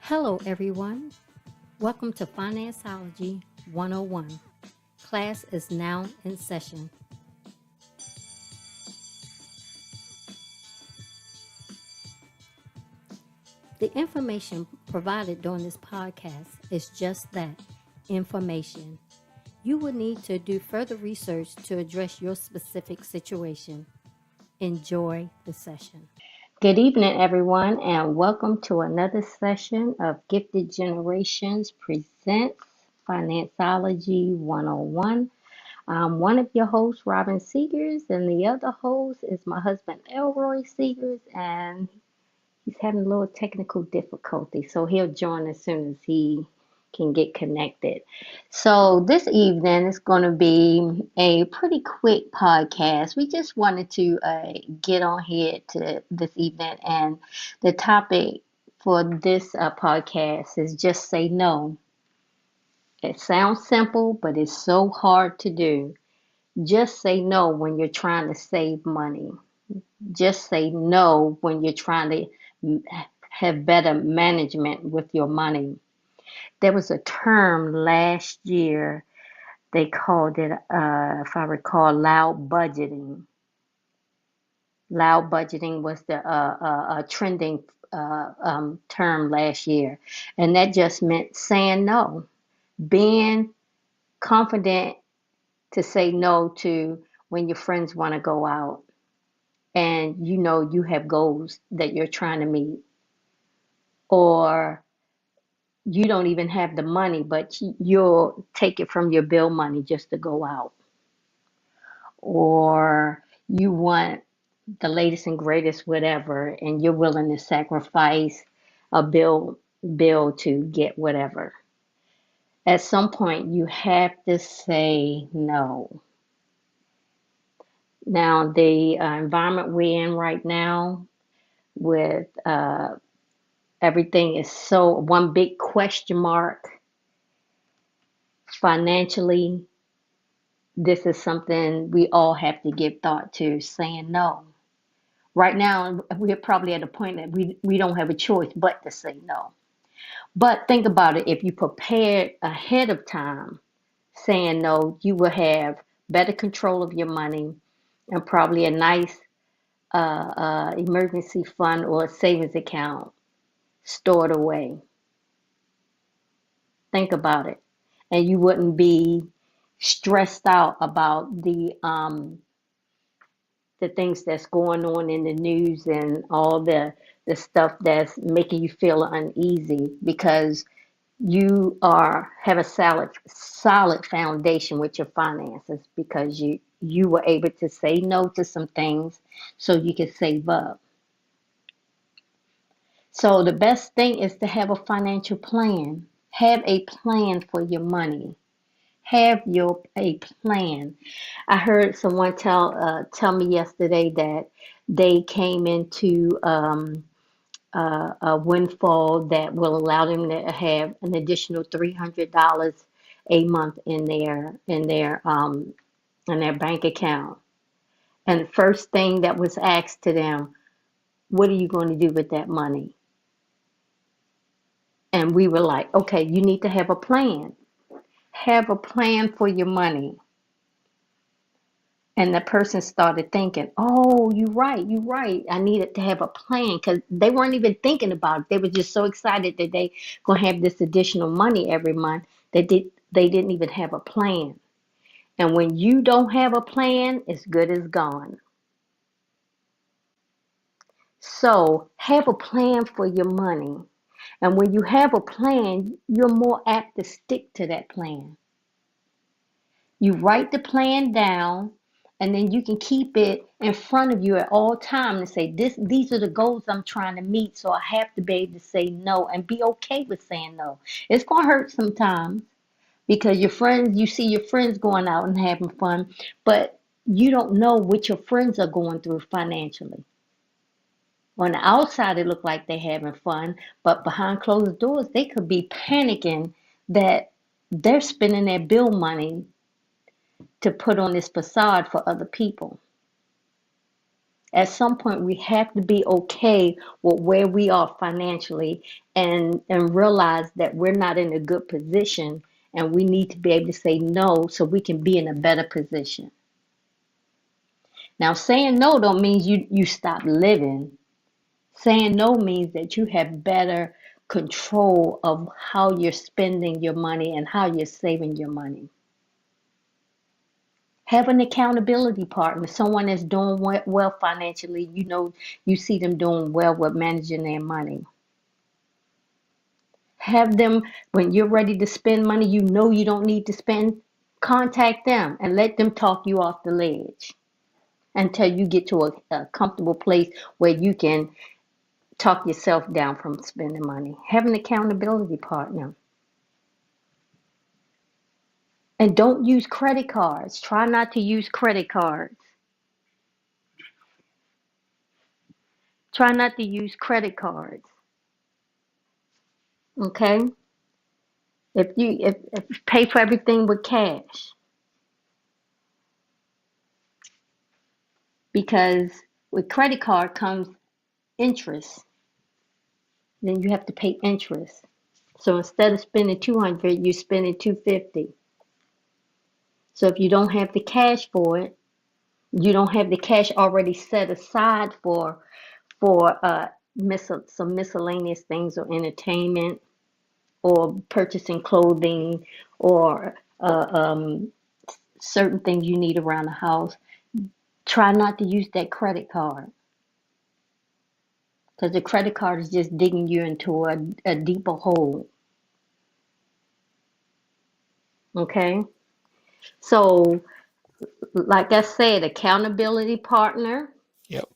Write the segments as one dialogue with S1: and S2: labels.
S1: Hello, everyone. Welcome to Financeology 101. Class is now in session. The information provided during this podcast is just that information. You will need to do further research to address your specific situation. Enjoy the session. Good evening, everyone, and welcome to another session of Gifted Generations Presents Financeology 101. I'm one of your hosts, Robin Seegers, and the other host is my husband, Elroy Seegers, and he's having a little technical difficulty, so he'll join as soon as he can get connected. So this evening is going to be a pretty quick podcast. We just wanted to get on here to this evening, and the topic for this podcast is just say no. It sounds simple, but it's so hard to do. Just say no when you're trying to save money. Just say no when you're trying to have better management with your money. There was a term last year, they called it, if I recall, loud budgeting. Loud budgeting was the trending term last year. And that just meant saying no, being confident to say no to when your friends want to go out and you know you have goals that you're trying to meet, or you don't even have the money, but you'll take it from your bill money just to go out, or you want the latest and greatest whatever, and you're willing to sacrifice a bill to get whatever. At some point, you have to say no. Now, the environment we're in right now, with everything is so one big question mark financially, this is something we all have to give thought to, saying no. Right now, we're probably at a point that we don't have a choice but to say no. But think about it, if you prepared ahead of time saying no, you will have better control of your money and probably a nice emergency fund or a savings account stored away. Think about it. And you wouldn't be stressed out about the things that's going on in the news and all the stuff that's making you feel uneasy, because you are have a solid foundation with your finances, because you were able to say no to some things so you can save up. So the best thing is to have a financial plan. Have a plan for your money. Have a plan. I heard someone tell me yesterday that they came into a windfall that will allow them to have an additional $300 a month in their bank account. And the first thing that was asked to them, what are you going to do with that money? And we were like, okay, you need to have a plan. Have a plan for your money. And the person started thinking, oh, you're right, you're right. I needed to have a plan, because they weren't even thinking about it. They were just so excited that they going to have this additional money every month that they didn't even have a plan. And when you don't have a plan, it's good as gone. So have a plan for your money. And when you have a plan, you're more apt to stick to that plan. You write the plan down, and then you can keep it in front of you at all times and say, these are the goals I'm trying to meet, so I have to be able to say no and be okay with saying no. It's going to hurt sometimes, because you see your friends going out and having fun, but you don't know what your friends are going through financially. On the outside, it look like they're having fun, but behind closed doors, they could be panicking that they're spending their bill money to put on this facade for other people. At some point, we have to be okay with where we are financially, and realize that we're not in a good position, and we need to be able to say no so we can be in a better position. Now, saying no don't mean you stop living. Saying no means that you have better control of how you're spending your money and how you're saving your money. Have an accountability partner, someone that's doing well financially. You know, you see them doing well with managing their money. Have them, when you're ready to spend money, you know you don't need to spend, contact them and let them talk you off the ledge until you get to a comfortable place where you can talk yourself down from spending money. Have an accountability partner. And don't use credit cards. Try not to use credit cards. Try not to use credit cards. Okay? If you pay for everything with cash, because with credit card comes interest, then you have to pay interest. So instead of spending 200, you're spending 250. So if you don't have the cash for it, you don't have the cash already set aside for some miscellaneous things or entertainment or purchasing clothing or certain things you need around the house. Try not to use that credit card, because the credit card is just digging you into a deeper hole. Okay? So, like I said, accountability partner,
S2: Yep.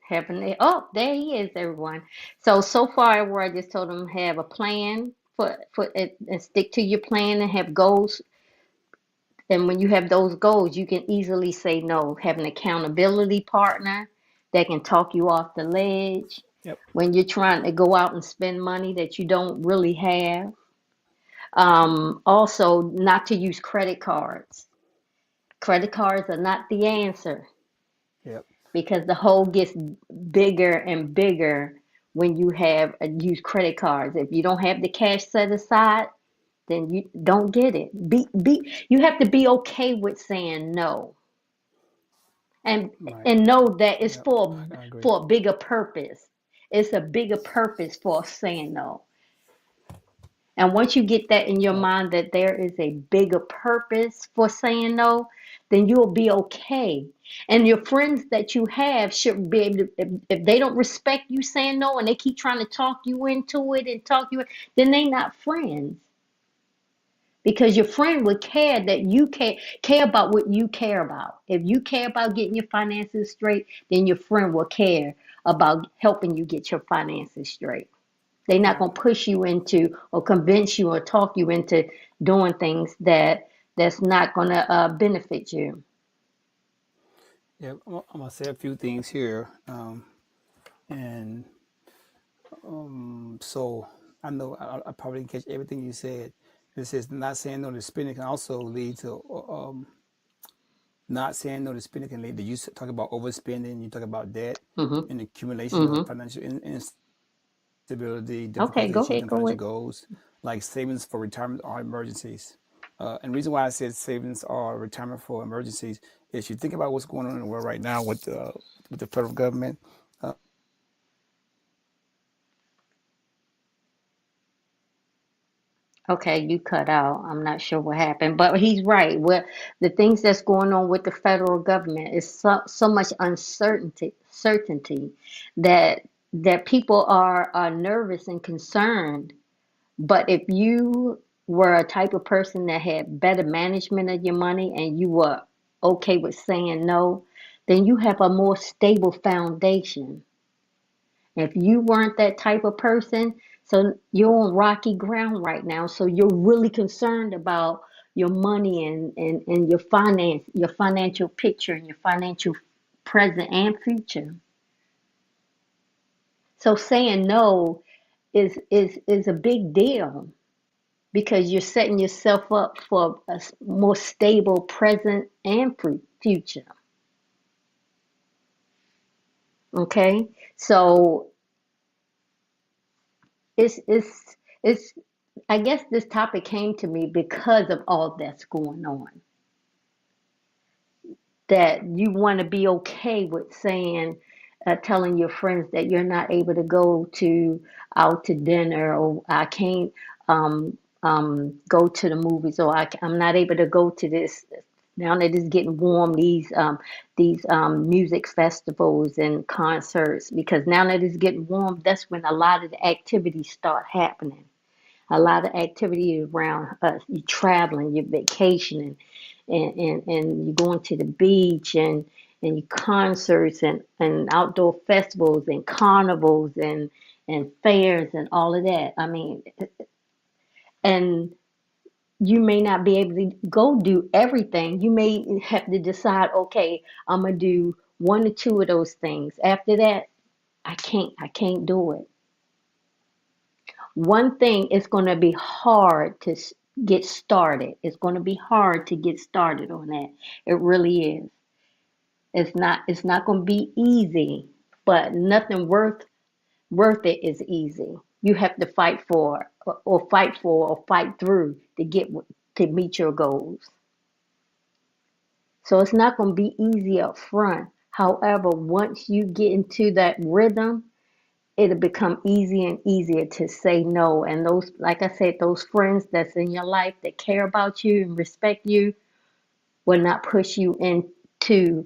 S1: having it. Oh, there he is, everyone. So far, where I just told them have a plan for it and stick to your plan and have goals. And when you have those goals, you can easily say no. Have an accountability partner that can talk you off the ledge
S2: Yep.
S1: when you're trying to go out and spend money that you don't really have. Also, not to use credit cards. Credit cards are not the answer,
S2: Yep.
S1: because the hole gets bigger and bigger when you have use credit cards. If you don't have the cash set aside, then you don't get it. You have to be okay with saying no, and
S2: Right.
S1: and know that it's
S2: Yep. I agree.
S1: for a bigger purpose. It's a bigger purpose for saying no. And once you get that in your
S2: Yep.
S1: mind that there is a bigger purpose for saying no, then you'll be okay. And your friends that you have should be able to, if they don't respect you saying no and they keep trying to talk you into it and talk you, then they not friends. Because your friend would care that you care about what you care about. If you care about getting your finances straight, then your friend will care about helping you get your finances straight. They're not
S2: Right.
S1: going to push you into or convince you or talk you into doing things that's not going to benefit you.
S2: Yep. I'm gonna say a few things here. And so I know I probably didn't catch everything you said. It says not saying no to spending can also lead to not saying no to spending can lead to you talk about overspending. You talk about debt
S1: Hmm.
S2: and accumulation of
S1: Hmm.
S2: financial instability,
S1: Okay,
S2: difficulty
S1: go ahead,
S2: achieving
S1: go
S2: financial
S1: ahead.
S2: goals, like savings for retirement or emergencies. And the reason why I said savings or retirement for emergencies is you think about what's going on in the world right now with the federal government.
S1: Okay, you cut out. I'm not sure what happened, but he's right. What the things that's going on with the federal government is so much certainty that people are nervous and concerned. But if you were a type of person that had better management of your money and you were okay with saying no, then you have a more stable foundation. If you weren't that type of person, so you're on rocky ground right now. So you're really concerned about your money and your financial picture and your financial present and future. So saying no is a big deal, because you're setting yourself up for a more stable present and future. Okay, so it's I guess this topic came to me because of all that's going on. That you want to be okay with saying, telling your friends that you're not able to go to out to dinner, or I can't go to the movies, or I'm not able to go to this. Now that it's getting warm, these music festivals and concerts, because now that it's getting warm, that's when a lot of the activities start happening. A lot of activity around us. You traveling, you're vacationing, and you're going to the beach, and you concerts, and outdoor festivals and carnivals and fairs and all of that. I mean, and you may not be able to go do everything. You may have to decide, okay, I'm gonna do one or two of those things. After that, I can't do it. One thing, is going to be hard to get started. It's going to be hard to get started on that. It really is. It's not going to be easy, but nothing worth it is easy. You have to fight for, or fight through to to meet your goals. So it's not going to be easy up front. However, once you get into that rhythm, it'll become easier and easier to say no. And those, like I said, those friends that's in your life that care about you and respect you will not push you into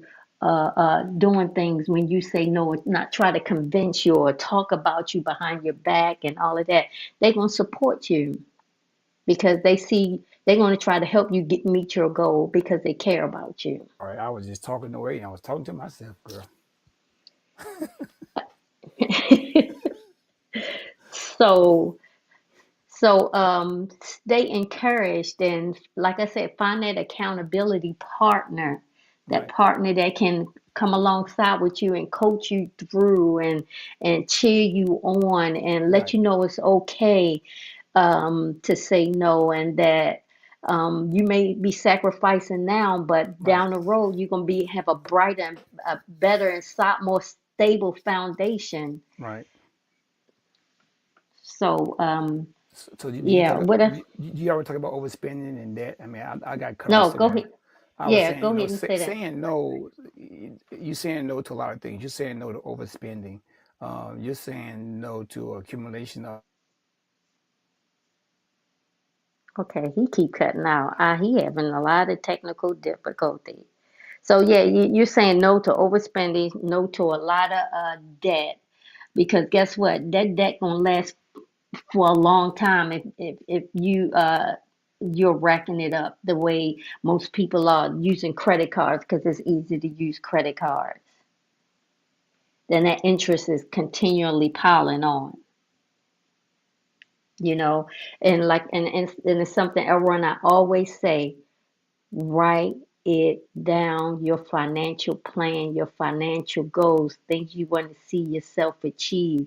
S1: doing things when you say no, or not try to convince you or talk about you behind your back and all of that. They're going to support you because they see they're going to try to help you meet your goal because they care about you.
S2: All right, I was just talking away and I was talking to myself, girl.
S1: So stay encouraged, and like I said, find that accountability partner, that
S2: Right,
S1: partner that can come alongside with you and coach you through and cheer you on and let
S2: right,
S1: you know it's okay to say no, and that you may be sacrificing now, but
S2: right,
S1: down the road you're gonna be have a brighter, a better and more stable foundation.
S2: right.
S1: So
S2: So do you
S1: yeah,
S2: talk?
S1: what else?
S2: You ever talk about overspending and debt? I mean, I got cut off
S1: No, go
S2: somewhere.
S1: ahead.
S2: I was
S1: Yeah,
S2: saying,
S1: go ahead and say that.
S2: saying no. You saying no to a lot of things. You're saying no to overspending. You're saying no to accumulation of.
S1: Okay, he keep cutting out. He having a lot of technical difficulty. So yeah, you're saying no to overspending, no to a lot of debt, because guess what? That debt gonna last for a long time if you're racking it up the way most people are using credit cards because it's easy to use credit cards. Then that interest is continually piling on. You know, and like and it's something everyone I always say, write it down, your financial plan, your financial goals, things you want to see yourself achieve.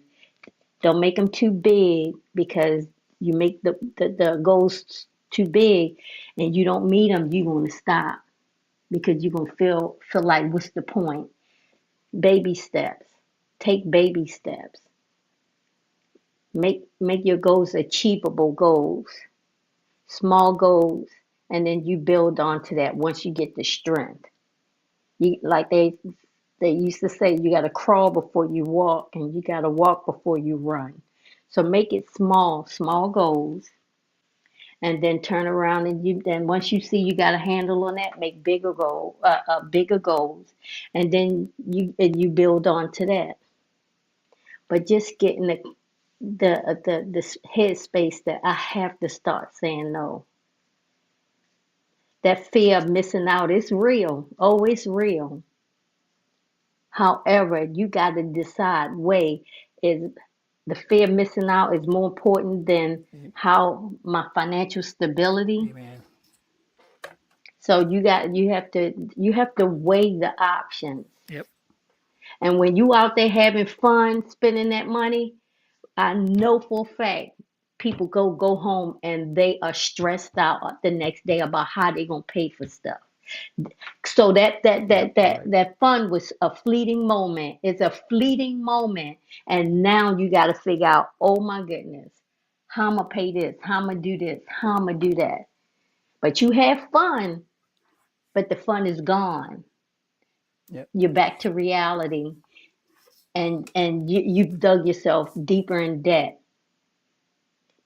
S1: Don't make them too big, because you make the goals too big and you don't meet them, you're going to stop because you're going to feel like, what's the point? Baby steps. Take baby steps. Make your goals achievable goals, small goals, and then you build onto that once you get the strength. You like they used to say, you got to crawl before you walk, and you got to walk before you run. So make it small, small goals, and then turn around and you then once you see you got a handle on that, make bigger goals, and then you build on to that. But just getting the headspace that I have to start saying no. That fear of missing out is real. Oh, it's real. However, you got to decide, wait, is the fear of missing out is more important than how my financial stability?
S2: Amen.
S1: So you have to weigh the options.
S2: Yep.
S1: And when you out there having fun spending that money, I know for a fact people go home and they are stressed out the next day about how they gonna pay for stuff.
S3: So
S2: Yep. You're right.
S3: that fun was a fleeting moment. It's a fleeting moment. And now you got to figure out, oh my goodness, how I'm going to pay this, how I'm going to do this, how I'm going to do that. But you have fun, but the fun is gone.
S2: Yep.
S3: You're back to reality, and you've dug yourself deeper in debt.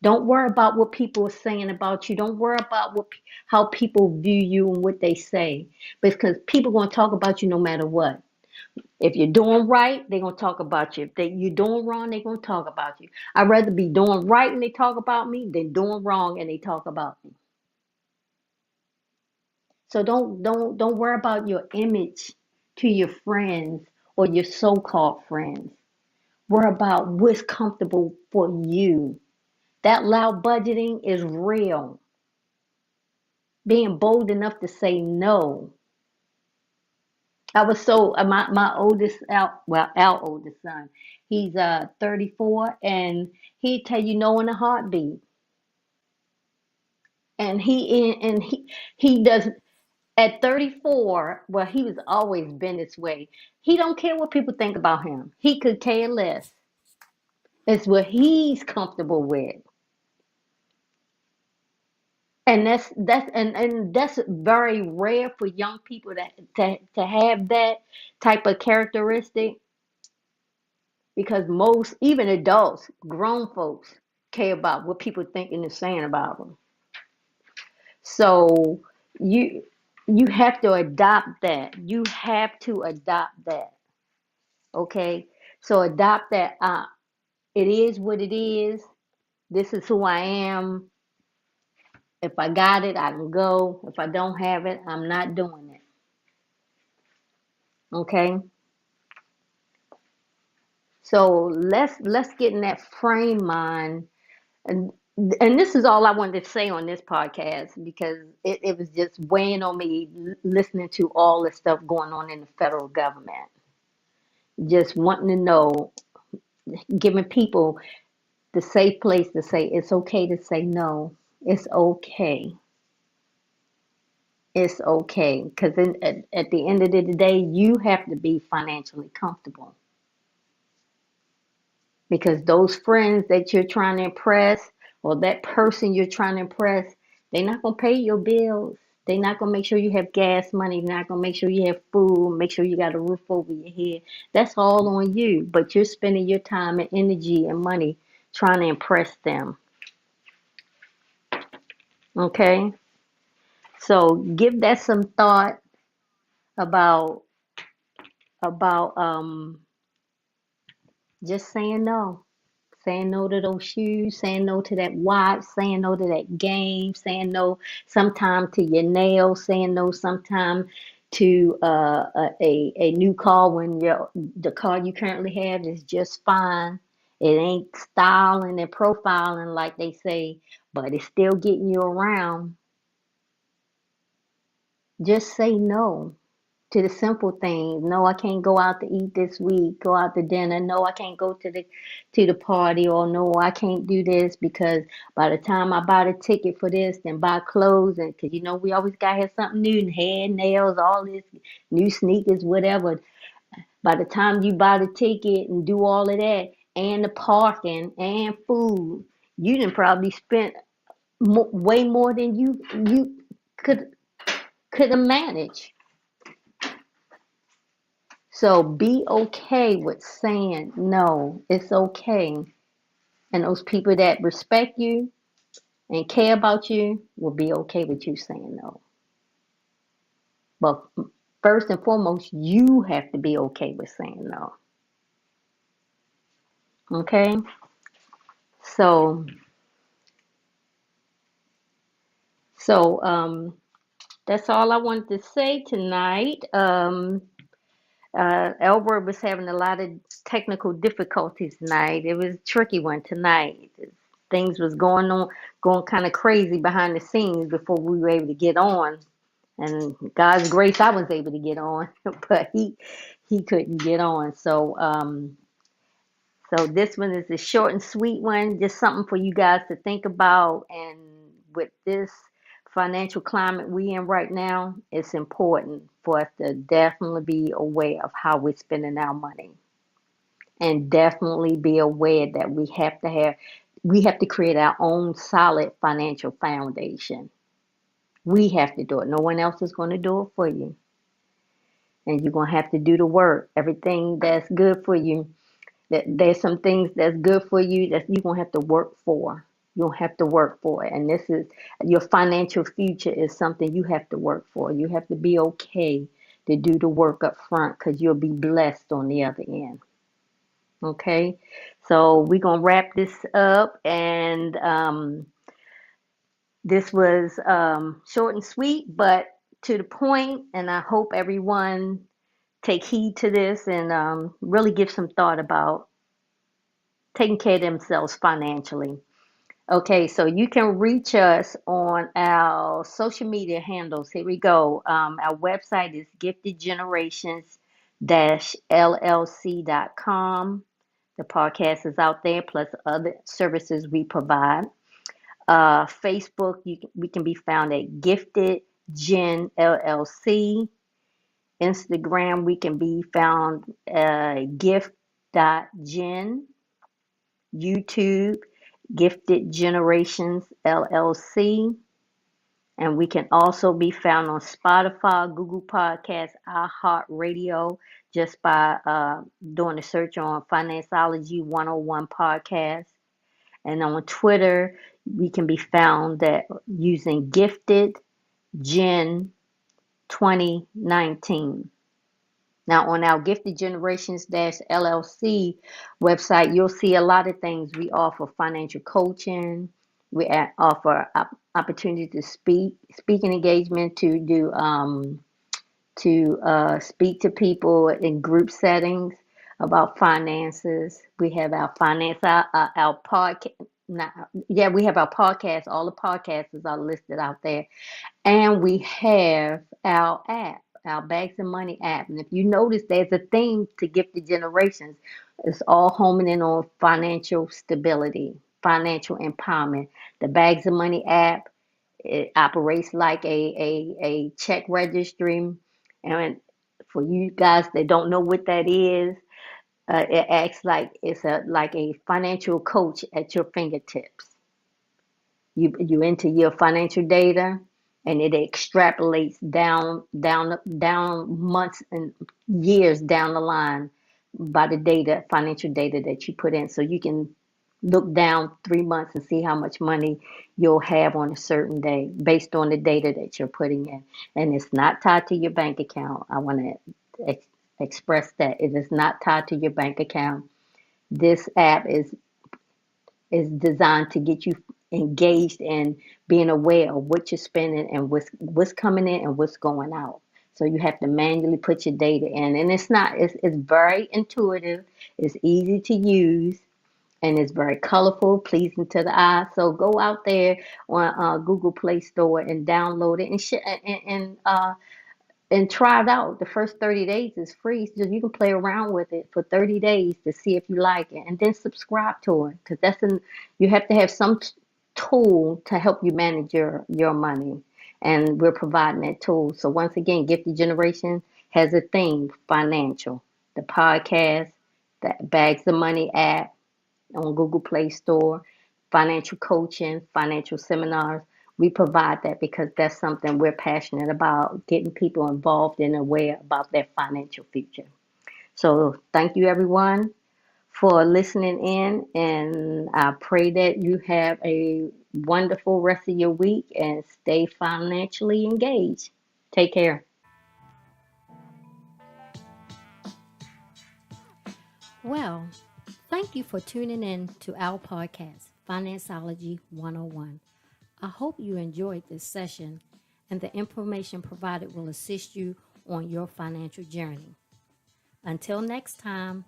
S3: Don't worry about what people are saying about you. Don't worry about how people view you and what they say, because people are going to talk about you no matter what. If you're doing right, they're going to talk about you. If you're doing wrong, they're going to talk about you. I'd rather be doing right and they talk about me than doing wrong and they talk about me. So don't worry about your image to your friends or your so-called friends. Worry about what's comfortable for you. That loud budgeting is real. Being bold enough to say no. I was so my oldest our oldest son, he's 34, and he'd tell you no in a heartbeat. And he does at 34. Well, he was always been this way. He don't care what people think about him. He could care less. It's what he's comfortable with. And that's very rare for young people to have that type of characteristic, because most, even adults, grown folks, care about what people thinking and saying about them. So you you have to adopt that. You have to adopt that. Okay? So adopt that. It is what it is. This is who I am. If I got it, I can go. If I don't have it, I'm not doing it. Okay? So let's get in that frame mind, and and this is all I wanted to say on this podcast, because it was just weighing on me listening to all the stuff going on in the federal government. Just wanting to know, giving people the safe place to say it's okay to say no. It's okay. It's okay. Because at the end of the day, you have to be financially comfortable. Because those friends that you're trying to impress, or that person you're trying to impress, they're not going to pay your bills. They're not going to make sure you have gas money. They're not going to make sure you have food, make sure you got a roof over your head. That's all on you. But you're spending your time and energy and money trying to impress them. Okay? So give that some thought about about just saying no. Saying no to those shoes, saying no to that watch, saying no to that game, saying no sometime to your nails, saying no sometime to a new car when the car you currently have is just fine. It ain't styling and profiling like they say, but it's still getting you around. Just say no to the simple things. No, I can't go out to eat this week, go out to dinner. No, I can't go to the party, or no, I can't do this because by the time I buy the ticket for this, then buy clothes, and because we always gotta have something new, and hair, nails, all this, new sneakers, whatever. By the time you buy the ticket and do all of that, and the parking and food, you done probably spent way more than you could could have managed. So be okay with saying no. It's okay. And those people that respect you and care about you will be okay with you saying no. But first and foremost, you have to be okay with saying no. Okay? So so that's all I wanted to say tonight. Albert was having a lot of technical difficulties tonight. It was a tricky one tonight. Things was going kind of crazy behind the scenes before we were able to get on. And God's grace, I was able to get on, but he couldn't get on. So this one is a short and sweet one, just something for you guys to think about. And with this financial climate we in right now, it's important for us to definitely be aware of how we're spending our money, and definitely be aware that we have to create our own solid financial foundation. We have to do it. No one else is going to do it for you. And you're going to have to do the work. Everything that's good for you, there's some things that's good for you that you're going to have to work for. You'll have to work for it. And this is your financial future is something you have to work for. You have to be okay to do the work up front, because you'll be blessed on the other end. Okay, so we're gonna wrap this up, and this was short and sweet, but to the point. And I hope everyone take heed to this, and really give some thought about taking care of themselves financially. Okay, so you can reach us on our social media handles. Here we go. Our website is giftedgenerations-llc.com. The podcast is out there, plus other services we provide. Facebook, we can be found at Gifted Gen LLC. Instagram, we can be found gift.gen. YouTube, Gifted Generations LLC. And we can also be found on Spotify, Google Podcasts, iHeartRadio, just by doing a search on Financeology 101 Podcast. And on Twitter, we can be found using Gifted Gen 2019. Now, on our Gifted Generations LLC website, you'll see a lot of things. We offer financial coaching. We offer opportunity to speaking engagement, to do speak to people in group settings about finances. We have our our podcast. We have our podcast. All the podcasts are listed out there. And we have our app, our Bags of Money app. And if you notice, there's a theme to Gifted Generations. It's all homing in on financial stability, financial empowerment. The Bags of Money app, it operates like a check registry. And for you guys that don't know what that is, it acts like like a financial coach at your fingertips. You enter your financial data, and it extrapolates down months and years down the line by the financial data that you put in. So you can look down 3 months and see how much money you'll have on a certain day based on the data that you're putting in. And it's not tied to your bank account. I want to express that it is not tied to your bank account. This app is designed to get you engaged in being aware of what you're spending and what's coming in and what's going out. So you have to manually put your data in, and it's very intuitive, it's easy to use, and it's very colorful, pleasing to the eye. So go out there on Google Play Store and download it, and try it out. The first 30 days is free, so you can play around with it for 30 days to see if you like it, and then subscribe to it, because you have to have some tool to help you manage your money, and we're providing that tool. So once again, Gifted Generation has a theme: financial. The podcast, the Bags of Money app on Google Play Store, financial coaching, financial seminars. We provide that because that's something we're passionate about, getting people involved and aware about their financial future. So thank you, everyone, for listening in, and I pray that you have a wonderful rest of your week and stay financially engaged. Take care.
S1: Well, thank you for tuning in to our podcast, Financeology 101. I hope you enjoyed this session, and the information provided will assist you on your financial journey. Until next time,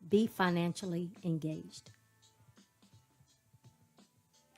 S1: be financially engaged.